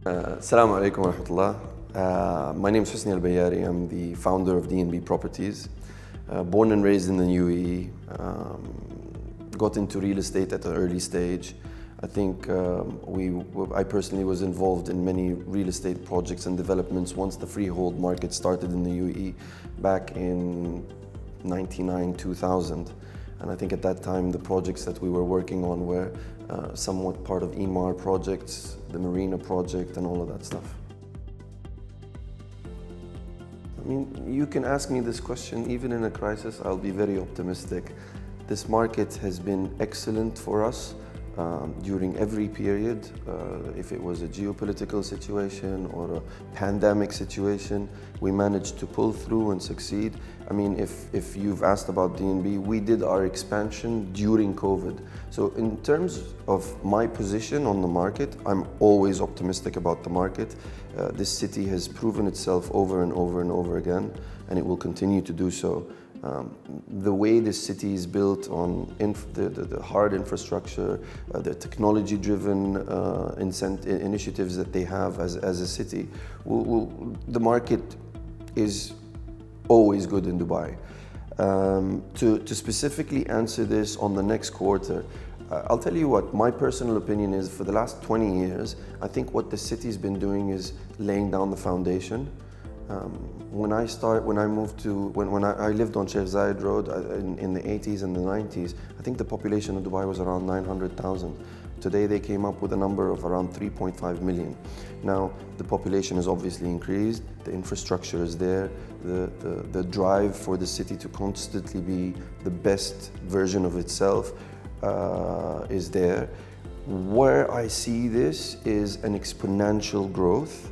Assalamu alaikum wa rahmatullah. My name is Husni Al Bayari. I'm the founder of D&B Properties. Born and raised in the UAE. Got into real estate at an early stage. I think I personally was involved in many real estate projects and developments once the freehold market started in the UAE back in 99, 2000. And I think at that time the projects that we were working on were somewhat part of EMAR projects, the Marina project and all of that stuff. I mean, you can ask me this question, even in a crisis, I'll be very optimistic. This market has been excellent for us during every period, if it was a geopolitical situation or a pandemic situation, we managed to pull through and succeed. I mean, if you've asked about D&B, we did our expansion during COVID. So in terms of my position on the market, I'm always optimistic about the market. This city has proven itself over and over and over again, and it will continue to do so. The way this city is built on the hard infrastructure, the technology-driven initiatives that they have as a city, the market is always good in Dubai. To specifically answer this on the next quarter, I'll tell you what my personal opinion is. For the last 20 years, I think what the city's been doing is laying down the foundation. When I lived on Sheikh Zayed Road in the 80s and the 90s, I think the population of Dubai was around 900,000. Today they came up with a number of around 3.5 million. Now the population has obviously increased, the infrastructure is there, the drive for the city to constantly be the best version of itself is there. Where I see this is an exponential growth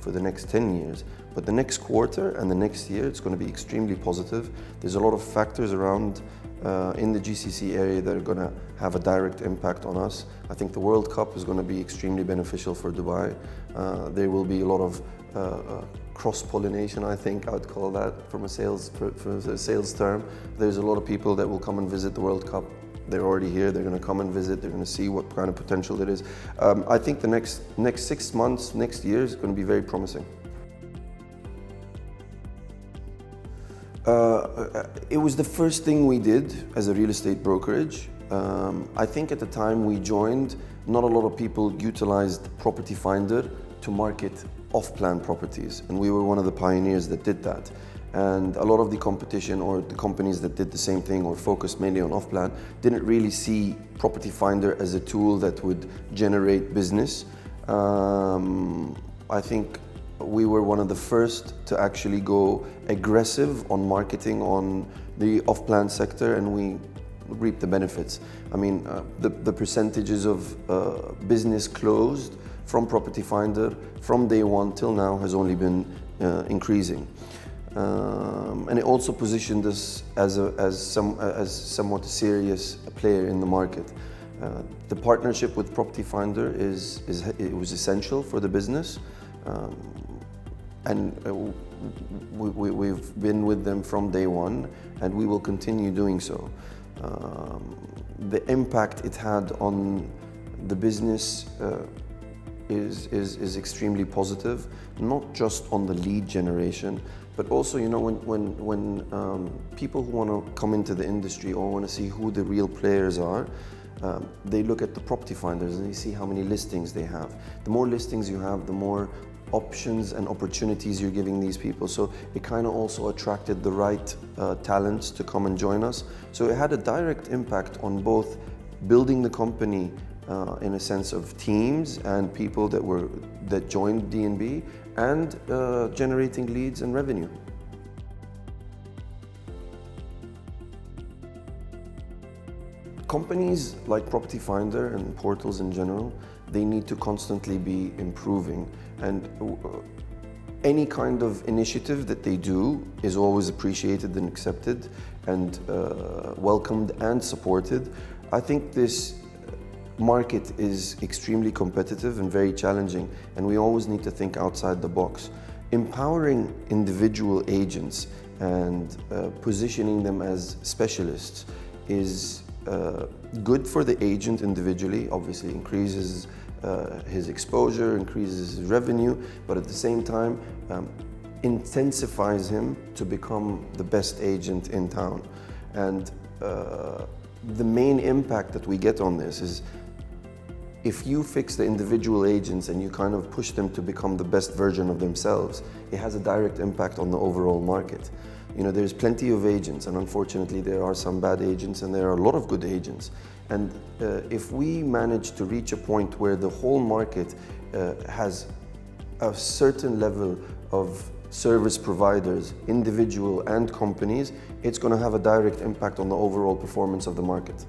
for the next 10 years. But the next quarter and the next year, it's going to be extremely positive. There's a lot of factors around in the GCC area that are going to have a direct impact on us. I think the World Cup is going to be extremely beneficial for Dubai. There will be a lot of cross-pollination, I think I would call that, from a sales term. There's a lot of people that will come and visit the World Cup. They're already here, they're going to come and visit, they're going to see what kind of potential there is. I think the next 6 months, next year is going to be very promising. It was the first thing we did as a real estate brokerage. I think at the time we joined, not a lot of people utilized Property Finder to market off-plan properties, and we were one of the pioneers that did that. And a lot of the competition or the companies that did the same thing or focused mainly on off-plan didn't really see Property Finder as a tool that would generate business. I think we were one of the first to actually go aggressive on marketing on the off-plan sector, and we reaped the benefits. I mean, the percentages of business closed from Property Finder from day one till now has only been increasing. And it also positioned us as somewhat a serious player in the market. The partnership with Property Finder it was essential for the business. And we've been with them from day one, and we will continue doing so. The impact it had on the business is extremely positive, not just on the lead generation, but also, you know, when people who want to come into the industry or want to see who the real players are, they look at the Property Finders and they see how many listings they have. The more listings you have, the more options and opportunities you're giving these people. So it kind of also attracted the right talents to come and join us. So it had a direct impact on both building the company in a sense of teams and people that joined D&B and generating leads and revenue. Companies like Property Finder and portals in general, they need to constantly be improving, and any kind of initiative that they do is always appreciated and accepted and welcomed and supported. I think this market is extremely competitive and very challenging, and we always need to think outside the box. Empowering individual agents and positioning them as specialists is good for the agent individually, obviously increases his exposure, increases his revenue, but at the same time intensifies him to become the best agent in town. And the main impact that we get on this is, if you fix the individual agents and you kind of push them to become the best version of themselves, it has a direct impact on the overall market. You know, there's plenty of agents, and unfortunately there are some bad agents and there are a lot of good agents. And if we manage to reach a point where the whole market has a certain level of service providers, individual and companies, it's going to have a direct impact on the overall performance of the market.